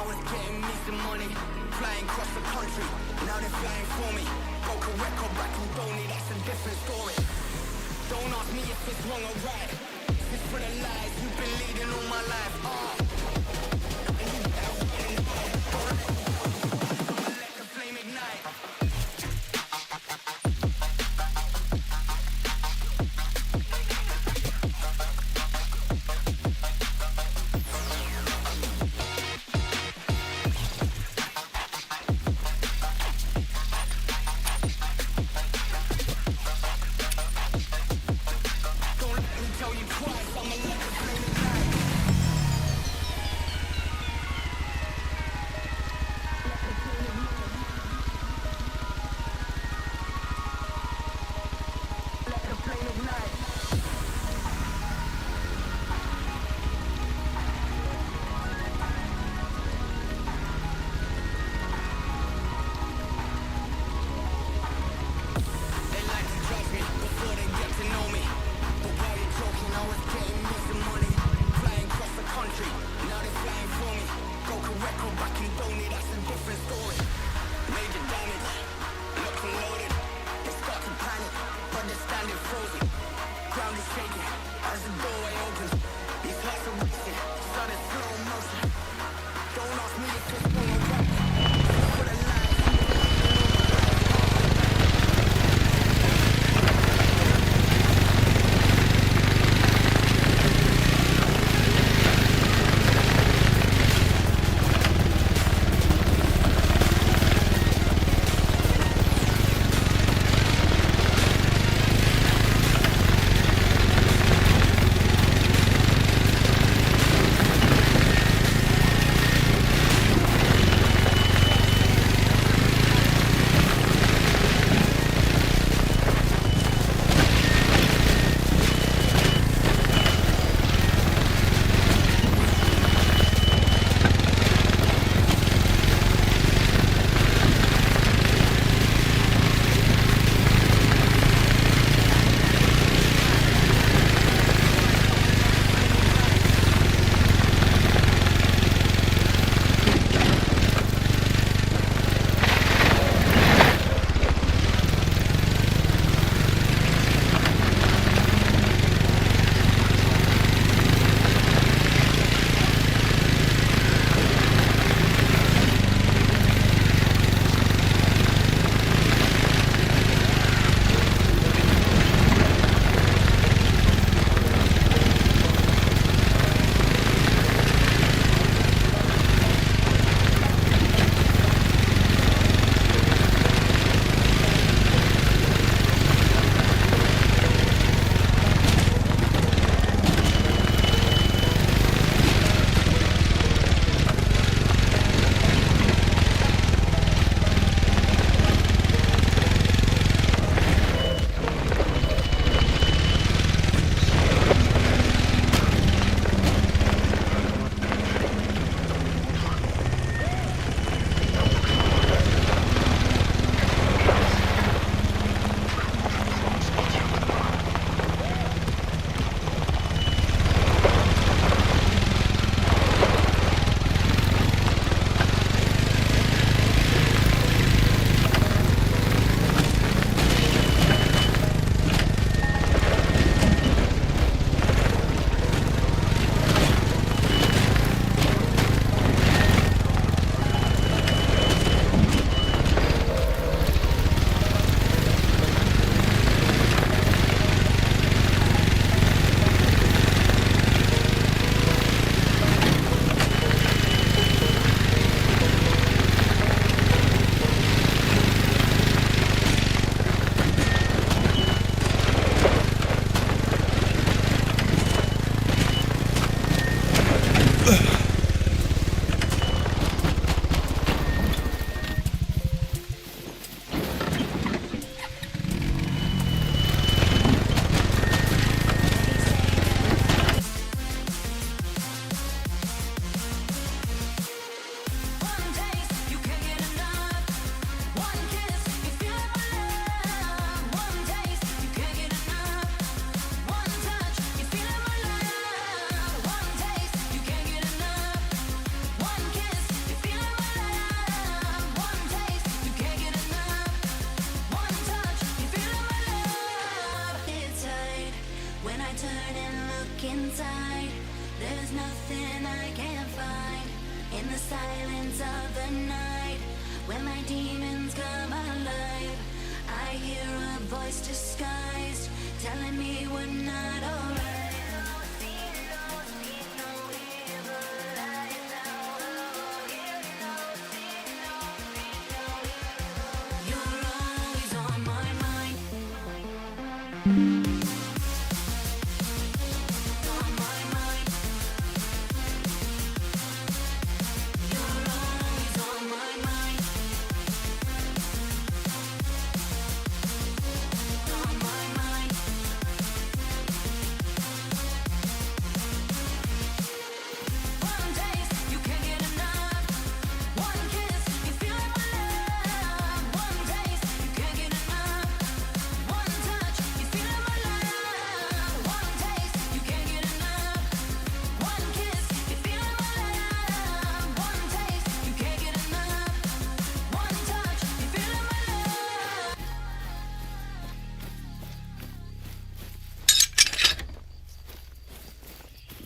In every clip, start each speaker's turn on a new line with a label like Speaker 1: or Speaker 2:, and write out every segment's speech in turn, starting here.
Speaker 1: was getting me some money, flying across the country. Now they're flying for me. Broke a record back in Donny, that's a different story. Don't ask me if it's wrong or right. This is for the lies you've been leading all my life. And you better run it hard. Don't let me go. I'ma let the flame ignite.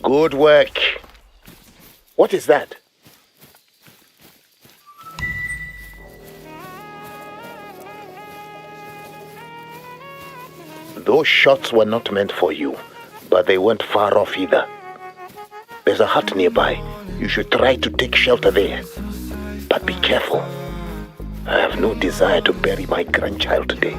Speaker 2: Good work. What is that? Those shots were not meant for you, but they weren't far off either. There's a hut nearby. You should try to take shelter there. But be careful. I have no desire to bury my grandchild today.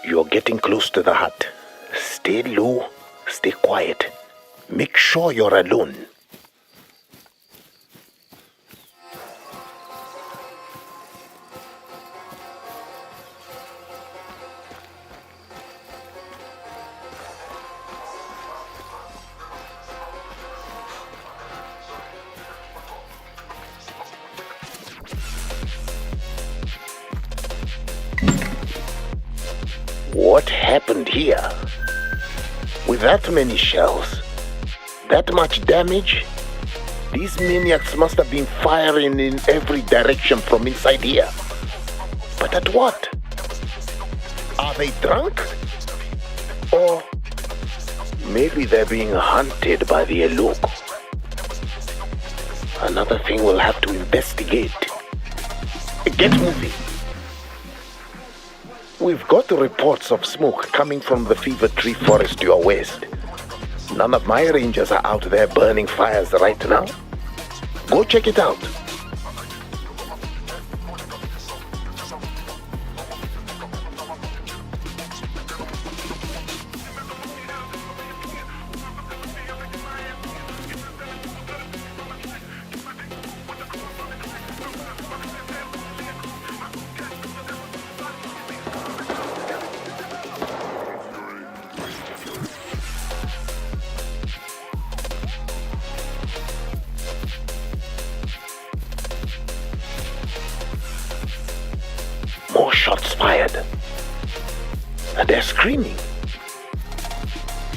Speaker 2: You're getting close to the hut. Stay low, stay quiet. Make sure you're alone. What happened here? With that many shells, that much damage, these maniacs must have been firing in every direction from inside here. But at what? Are they drunk? Or maybe they're being hunted by the Eloko. Another thing we'll have to investigate. Get moving. We've got reports of smoke coming from the fever tree forest to your west. None of my rangers are out there burning fires right now. Go check it out. More shots fired. And they're screaming.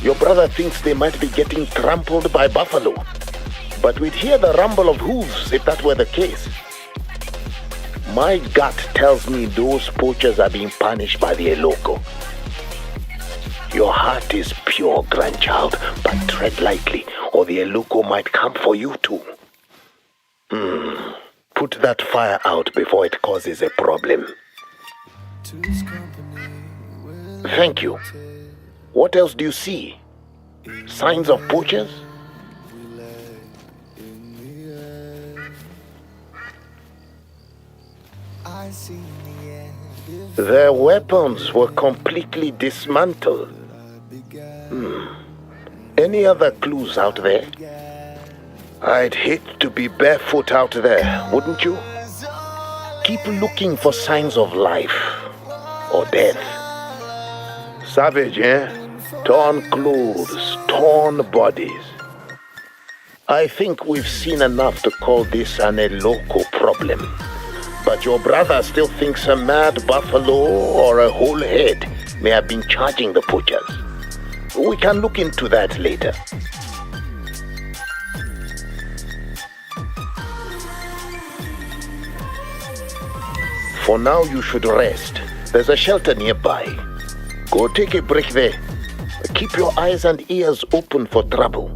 Speaker 2: Your brother thinks they might be getting trampled by buffalo. But we'd hear the rumble of hooves if that were the case. My gut tells me those poachers are being punished by the Eloko. Your heart is pure, grandchild, but tread lightly, or the Eloko might come for you too. Put that fire out before it causes a problem. Thank you. What else do you see? Signs of poachers? Their weapons were completely dismantled. Any other clues out there? I'd hate to be barefoot out there, wouldn't you? Keep looking for signs of life or death. Savage, eh? Torn clothes, torn bodies. I think we've seen enough to call this an Eloko problem. But your brother still thinks a mad buffalo or a whole head may have been charging the poachers. We can look into that later. For now, you should rest. There's a shelter nearby. Go take a break there. Keep your eyes and ears open for trouble.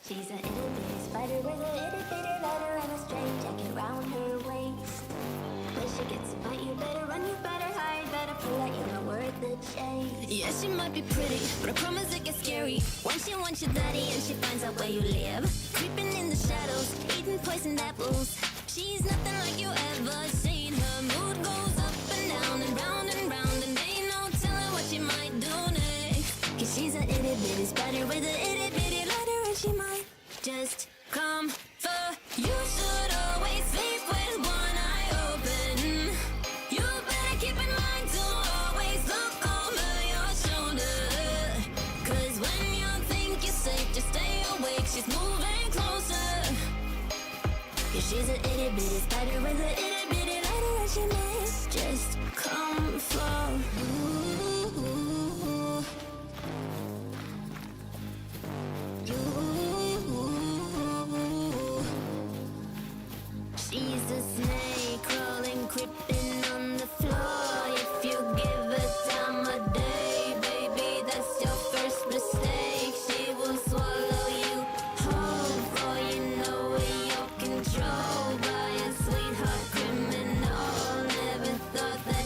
Speaker 3: She's an itty bitty spider with a itty bitty letter and a straight jacket round her waist. When she gets a bite, you better run, you better hide, better pull out, you're not worth the chase.
Speaker 4: Yeah, she might be pretty, but I promise it gets scary when she wants your daddy and she finds out where you live. Creeping in the shadows, eating poisoned apples. She's nothing like you ever seen. Her mood goes up and round, and ain't no telling what she might do next. Cause she's an itty bitty spider with a itty bitty letter, and she might just come for you. Should always sleep with one eye open. You better keep in mind to always look over your shoulder. Cause when you think you're safe, just stay awake. She's moving closer. Yeah, she's an itty bitty spider with a itty bitty letter, and she might just come for you. She's a snake crawling, creeping on the floor. If you give her time of day, baby, that's your first mistake. She will swallow you whole, for you know you're controlled by a sweetheart criminal. Never thought that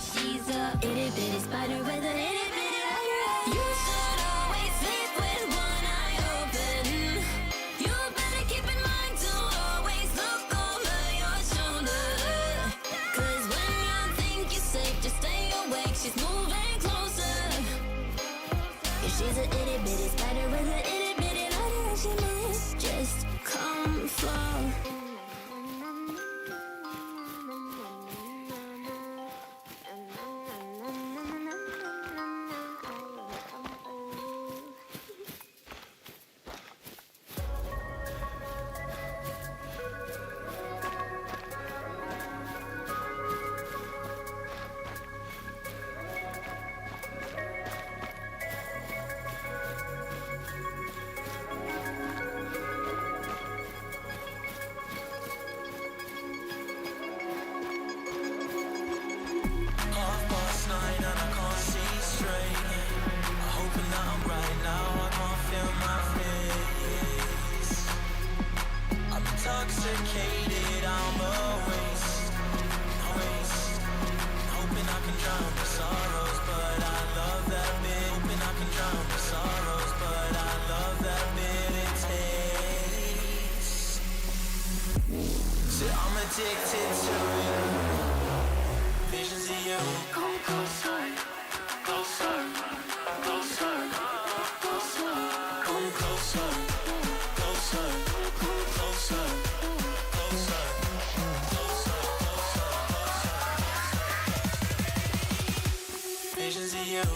Speaker 1: intoxicated, I'm a waste. Hoping I can drown my sorrows, but I love that bit. Hoping I can drown my sorrows, but I love that bitter taste. So I'm addicted to it. Visions of you. Come closer, closer, closer, closer. Come closer, closer, closer, closer, closer, closer. Visions of you.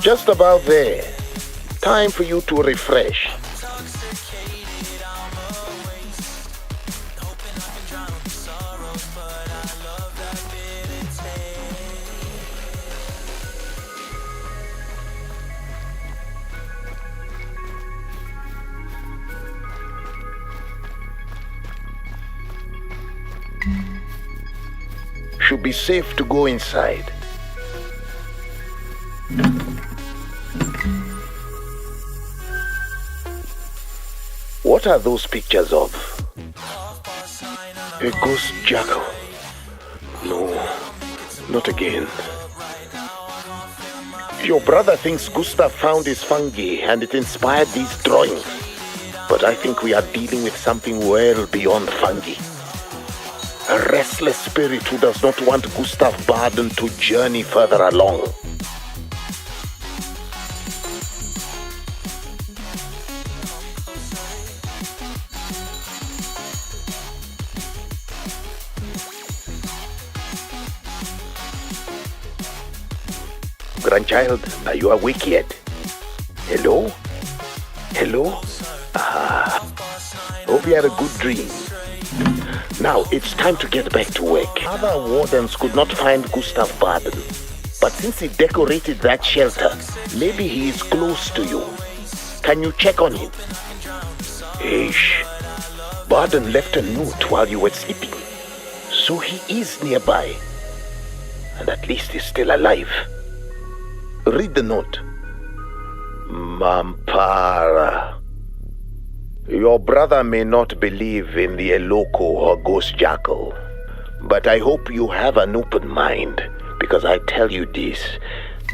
Speaker 2: Just about there. Time for you to refresh. Should be safe to go inside. What are those pictures of? A ghost jackal? No, not again. Your brother thinks Gustav found his fungi and it inspired these drawings. But I think we are dealing with something well beyond fungi. A restless spirit who does not want Gustav Baden to journey further along. Grandchild, are you awake yet? Hello? Hello? Hope you had a good dream. Now, it's time to get back to work. Other wardens could not find Gustav Baden. But since he decorated that shelter, maybe he is close to you. Can you check on him? Ish. Baden left a note while you were sleeping. So he is nearby. And at least he's still alive. Read the note. Mampara. Your brother may not believe in the Eloko or Ghost Jackal, but I hope you have an open mind, because I tell you this,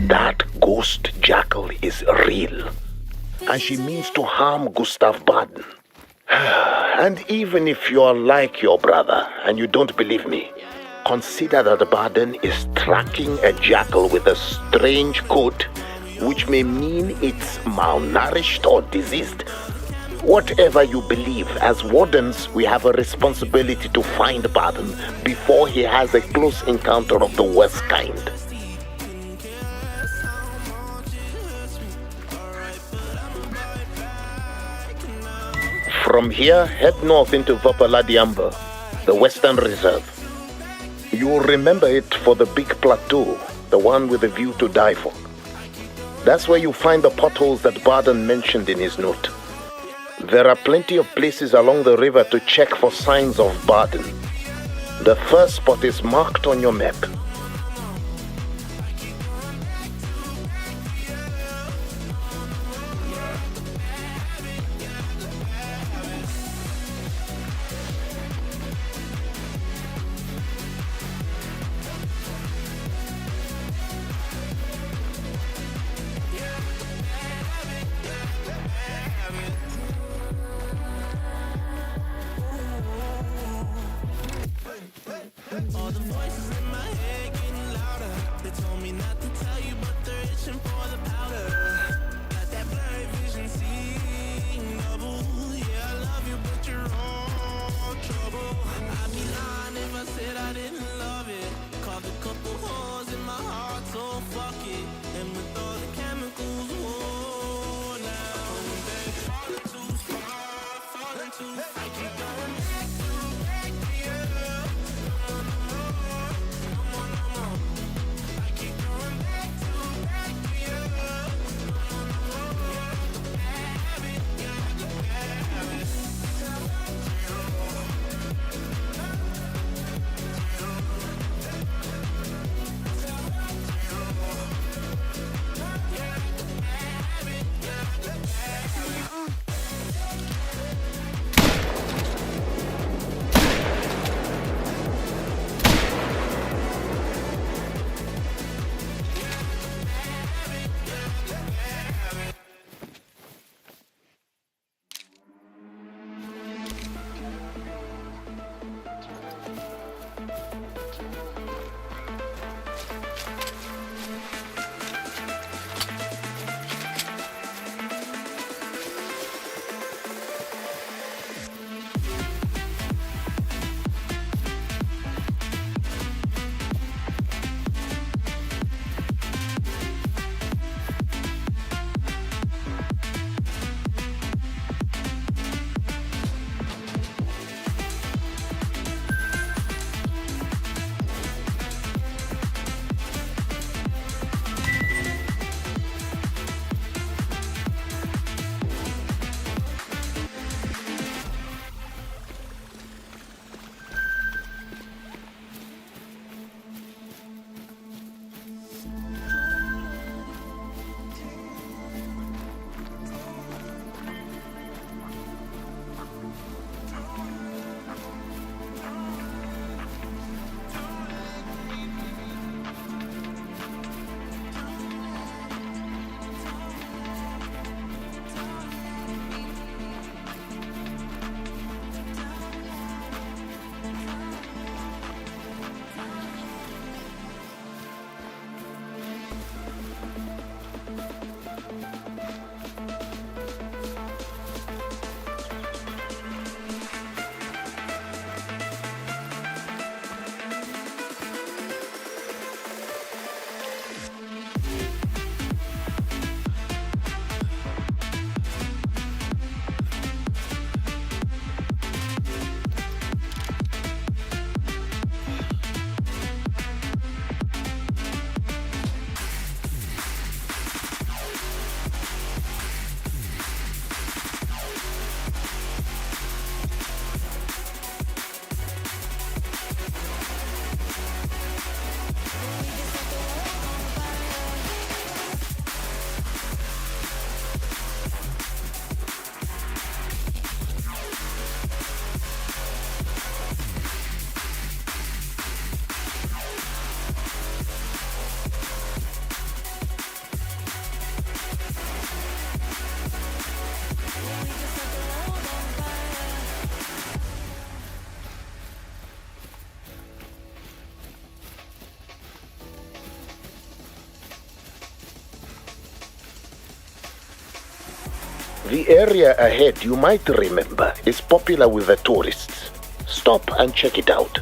Speaker 2: that Ghost Jackal is real, and she means to harm Gustav Baden. And even if you're like your brother and you don't believe me, consider that Baden is tracking a jackal with a strange coat, which may mean it's malnourished or diseased. Whatever you believe, as wardens, we have a responsibility to find Baden before he has a close encounter of the worst kind. From here, head north into Vapaladiamba, the Western Reserve. You'll remember it for the big plateau, the one with a view to die for. That's where you find the potholes that Baden mentioned in his note. There are plenty of places along the river to check for signs of Baden. The first spot is marked on your map.
Speaker 1: All the voices in my head
Speaker 2: The area ahead, you might remember, is popular with the tourists. Stop and check it out.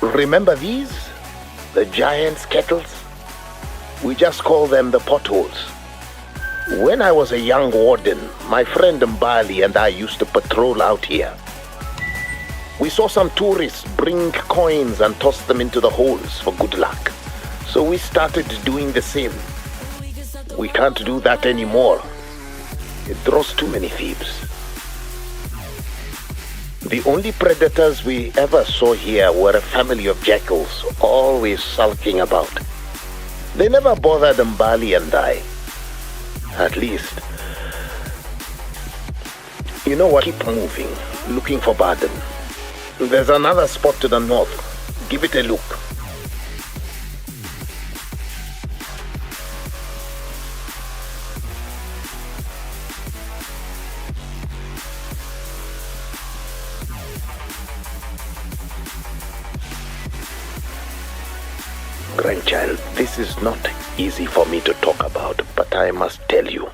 Speaker 2: Remember these? The giant's kettles? We just call them the potholes. When I was a young warden, my friend Mbali and I used to patrol out here. We saw some tourists bring coins and toss them into the holes for good luck. So we started doing the same. We can't do that anymore. It draws too many thieves. The only predators we ever saw here were a family of jackals, always sulking about. They never bothered Mbali and I. At least. You know what? Keep moving, looking for Baden. There's another spot to the north. Give it a look. Grandchild, this is not easy for me to talk about, but I must tell you.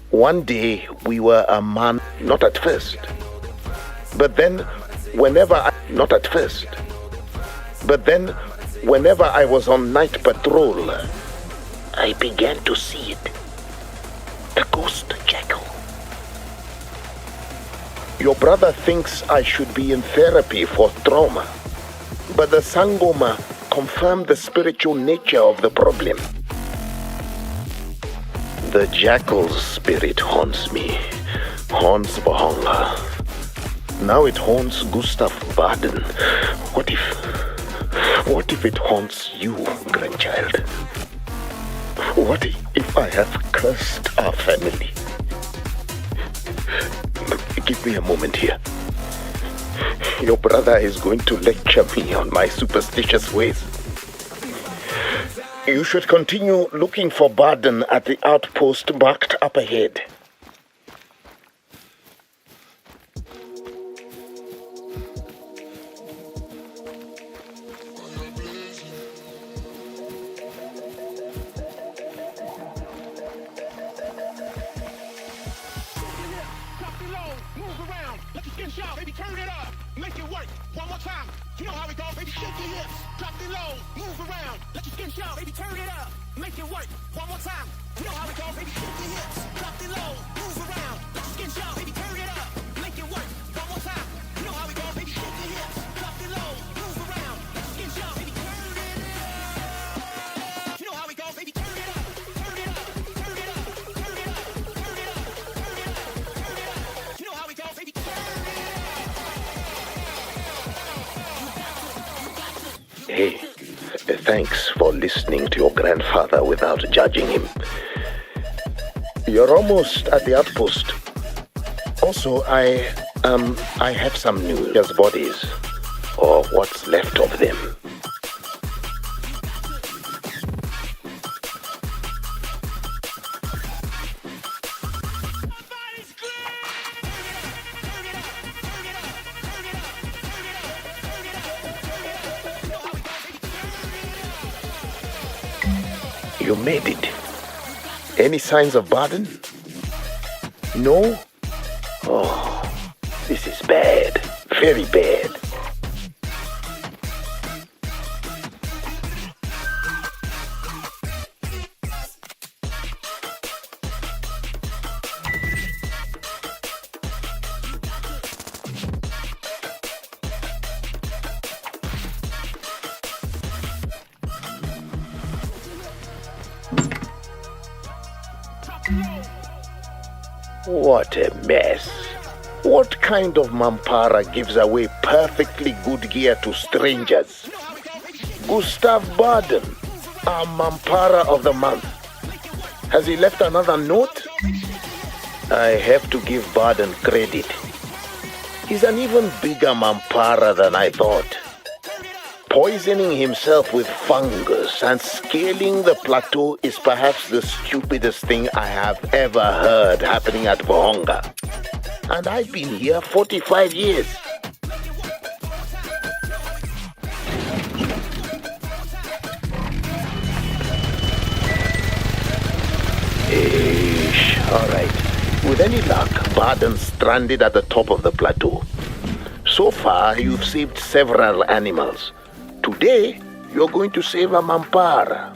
Speaker 2: One day we were a man, not at first. But then, whenever I was on night patrol, I began to see it. The ghost jackal. Your brother thinks I should be in therapy for trauma, but the Sangoma confirmed the spiritual nature of the problem. The jackal's spirit haunts me, haunts Vurhonga. Now it haunts Gustav Baden. What if it haunts you, grandchild? What if I have cursed our family? Give me a moment here. Your brother is going to lecture me on my superstitious ways. You should continue looking for Baden at the outpost marked up ahead. Hey, thanks for listening to your grandfather without judging him. You're almost at the outpost. Also, I have some news. Just bodies, or what's left of them. You made it. Any signs of Baden? No? Oh, this is bad. Very bad. What a mess. What kind of Mampara gives away perfectly good gear to strangers? Gustav Baden, our Mampara of the month. Has he left another note? I have to give Baden credit. He's an even bigger Mampara than I thought. Poisoning himself with fungus and scaling the plateau is perhaps the stupidest thing I have ever heard happening at Vurhonga. And I've been here 45 years. Alright. With any luck, Barden's stranded at the top of the plateau. So far, you've saved several animals. Today, you're going to save a mampara.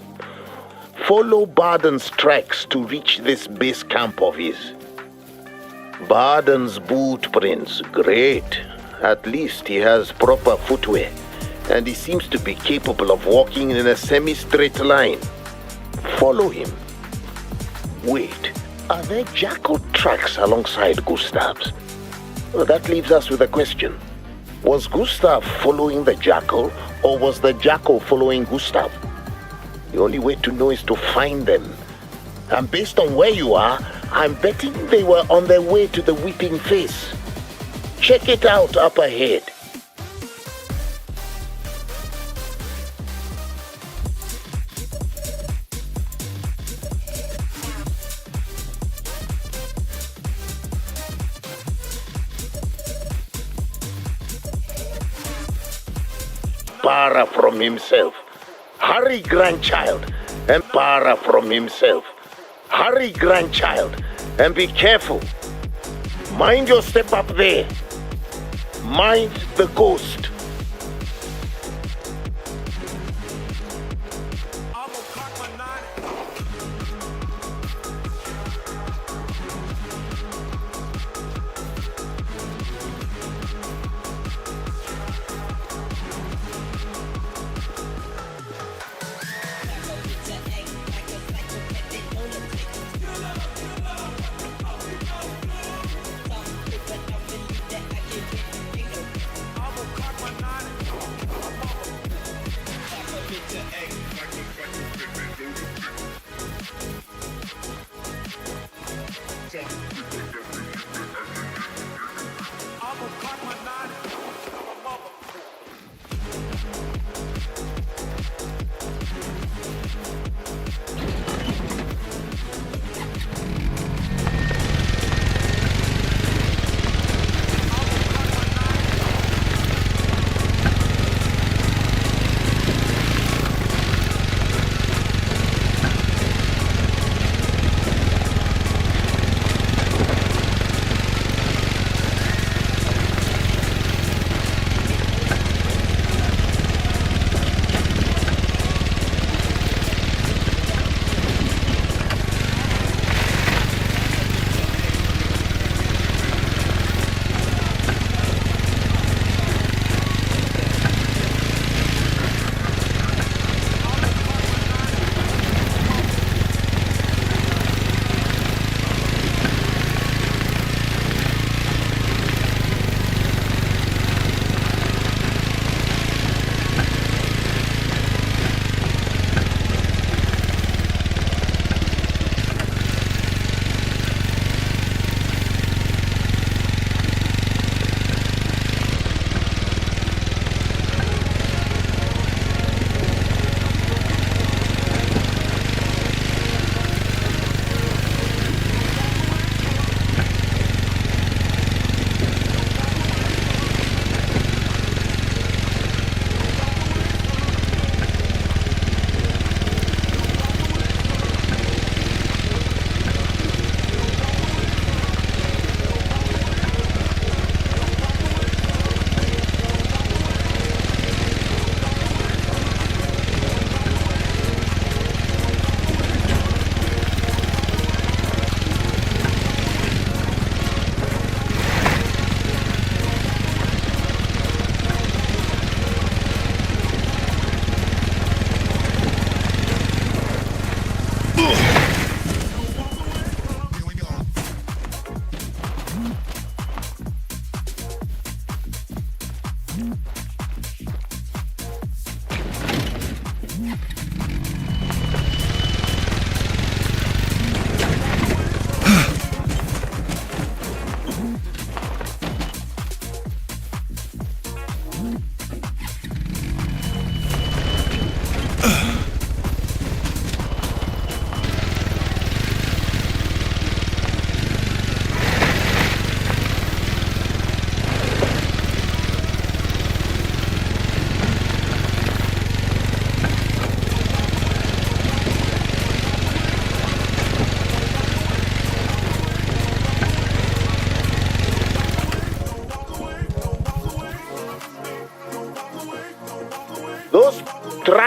Speaker 2: Follow Barden's tracks to reach this base camp of his. Barden's boot prints, great. At least he has proper footwear, and he seems to be capable of walking in a semi-straight line. Follow him. Wait, are there jackal tracks alongside Gustav's? Well, that leaves us with a question. Was Gustav following the jackal, or was the jackal following Gustav? The only way to know is to find them. And based on where you are, I'm betting they were on their way to the Weeping Face. Check it out up ahead. Para from himself. Hurry, grandchild, and para from himself. Hurry, grandchild, and be careful. Mind your step up there. Mind the ghost.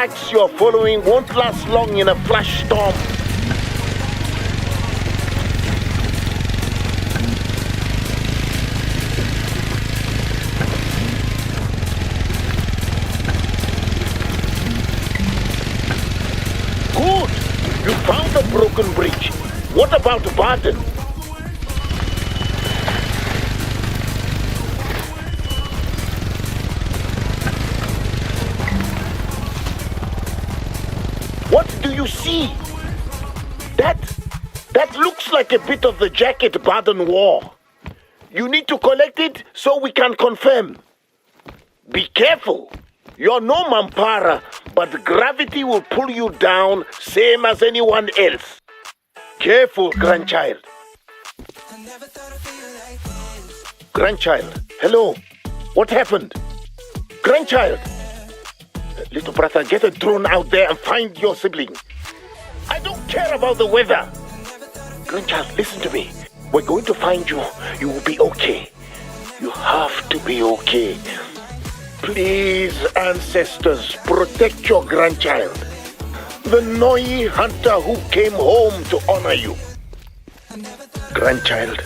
Speaker 2: tracks you're following won't last long in a flash storm. Good! You found the broken bridge. What about Baden? What do you see? That looks like a bit of the jacket Baden wore. You need to collect it so we can confirm. Be careful. You're no Mampara, but gravity will pull you down same as anyone else. Careful, grandchild. Grandchild, hello. What happened? Grandchild. Little brother, get a drone out there and find your sibling. I don't care about the weather. Grandchild, listen to me. We're going to find you. You will be okay. You have to be okay. Please, ancestors, protect your grandchild. The Noi hunter who came home to honor you. Grandchild,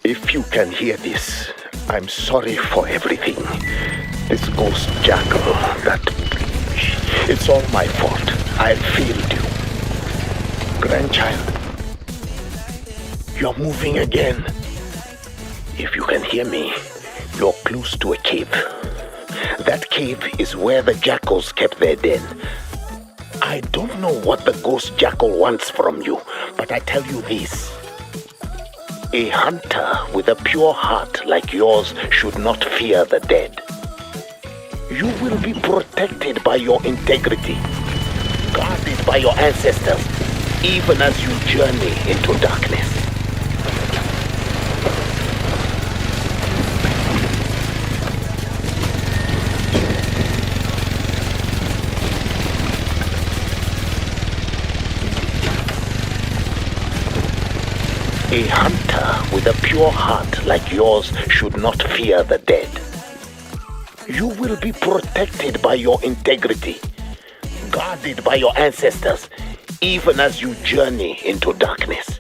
Speaker 2: if you can hear this, I'm sorry for everything. This ghost jackal, it's all my fault. I failed you. Grandchild, you're moving again. If you can hear me, you're close to a cave. That cave is where the jackals kept their den. I don't know what the ghost jackal wants from you, but I tell you this. A hunter with a pure heart like yours should not fear the dead. You will be protected by your integrity, guarded by your ancestors, even as you journey into darkness. A hunter with a pure heart like yours should not fear the dead. You will be protected by your integrity, guarded by your ancestors, even as you journey into darkness.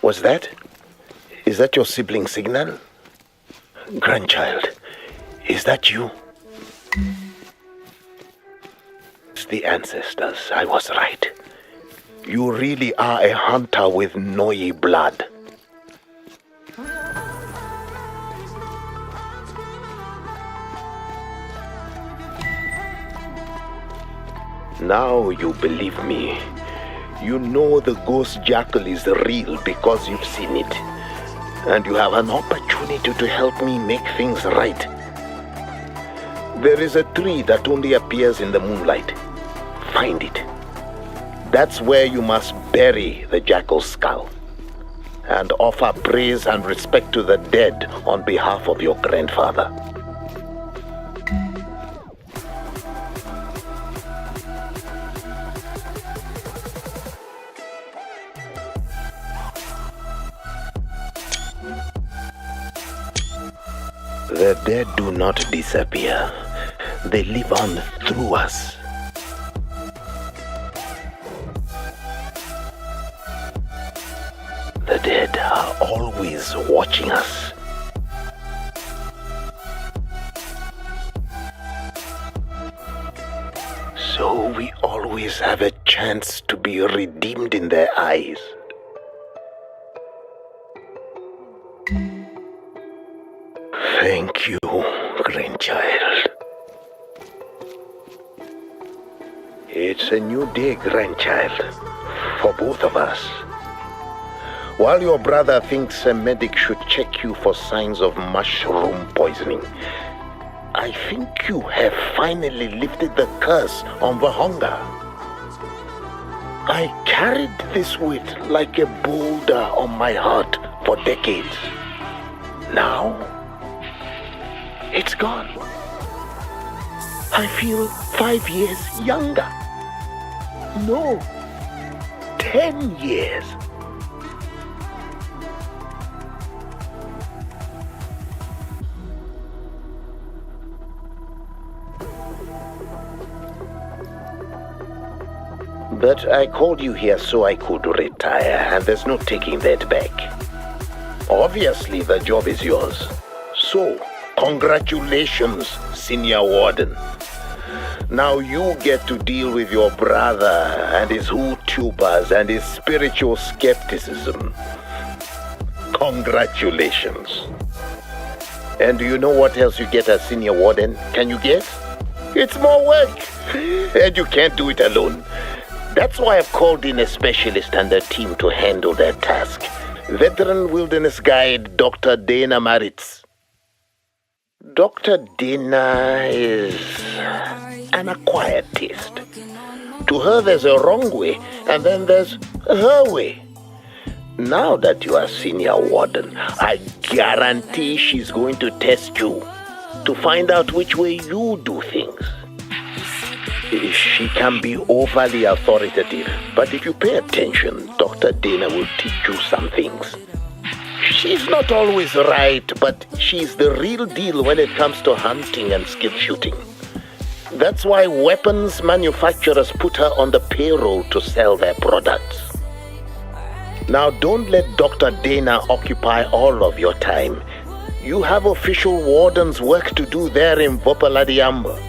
Speaker 2: Is that your sibling signal? Grandchild, is that you? It's the ancestors. I was right. You really are a hunter with Noi blood. Now you believe me. You know the ghost jackal is real because you've seen it. And you have an opportunity to help me make things right. There is a tree that only appears in the moonlight. Find it. That's where you must bury the jackal's skull and offer praise and respect to the dead on behalf of your grandfather. The dead do not disappear. They live on through us. The dead are always watching us. So we always have a chance to be redeemed in their eyes. Thank you, grandchild. It's a new day, grandchild, for both of us. While your brother thinks a medic should check you for signs of mushroom poisoning, I think you have finally lifted the curse on Vurhonga. I carried this weight like a boulder on my heart for decades. Now, it's gone. I feel 5 years younger. No, 10 years. But I called you here so I could retire, and there's no taking that back. Obviously, the job is yours. So, congratulations, Senior Warden. Now you get to deal with your brother and his YouTubers and his spiritual skepticism. Congratulations. And do you know what else you get as Senior Warden? Can you guess? It's more work. And you can't do it alone. That's why I've called in a specialist and a team to handle that task. Veteran wilderness guide Dr. Dana Maritz. Dr. Dana is an acquired taste. To her there's a wrong way, and then there's her way. Now that you are Senior Warden, I guarantee she's going to test you to find out which way you do things. She can be overly authoritative, but if you pay attention, Dr. Dana will teach you some things. She's not always right, but she's the real deal when it comes to hunting and skill shooting. That's why weapons manufacturers put her on the payroll to sell their products. Now don't let Dr. Dana occupy all of your time. You have official wardens' work to do there in Vopaladiamba.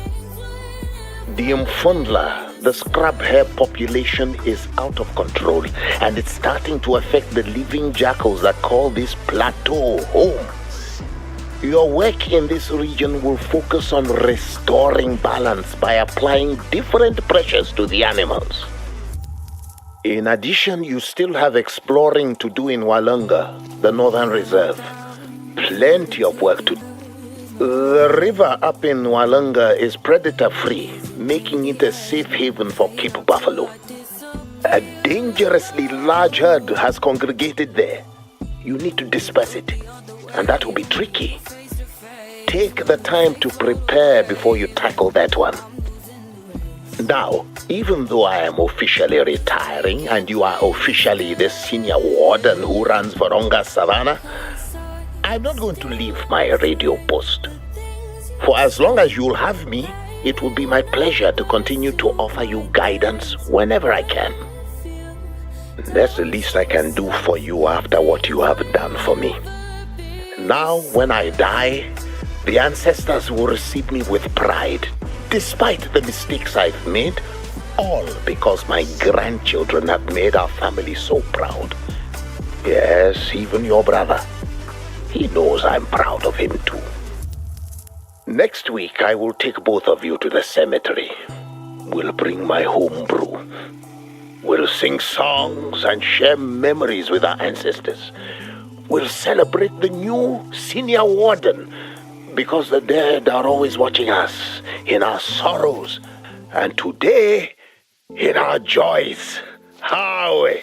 Speaker 2: The Mfundla, the scrub hair population, is out of control, and it's starting to affect the living jackals that call this plateau home. Your work in this region will focus on restoring balance by applying different pressures to the animals. In addition, you still have exploring to do in Walunga, the Northern Reserve. Plenty of work to do. The river up in Walunga is predator-free, making it a safe haven for Cape buffalo. A dangerously large herd has congregated there. You need to disperse it, and that will be tricky. Take the time to prepare before you tackle that one. Now, even though I am officially retiring and you are officially the Senior Warden who runs Vurhonga Savanna, I'm not going to leave my radio post. For as long as you'll have me, it will be my pleasure to continue to offer you guidance whenever I can. That's the least I can do for you after what you have done for me. Now, when I die, the ancestors will receive me with pride, despite the mistakes I've made, all because my grandchildren have made our family so proud. Yes, even your brother. He knows I'm proud of him too. Next week, I will take both of you to the cemetery. We'll bring my home brew. We'll sing songs and share memories with our ancestors. We'll celebrate the new senior warden, because the dead are always watching us in our sorrows, and today in our joys. Howie,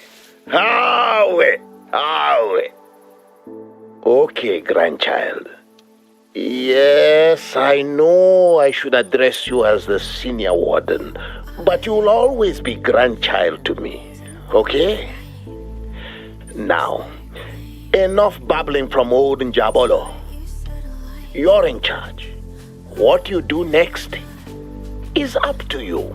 Speaker 2: Howie, Howie. Okay, grandchild. Yes, I know I should address you as the senior warden, but you'll always be grandchild to me, okay? Now, enough babbling from old Njabolo. You're in charge. What you do next is up to you.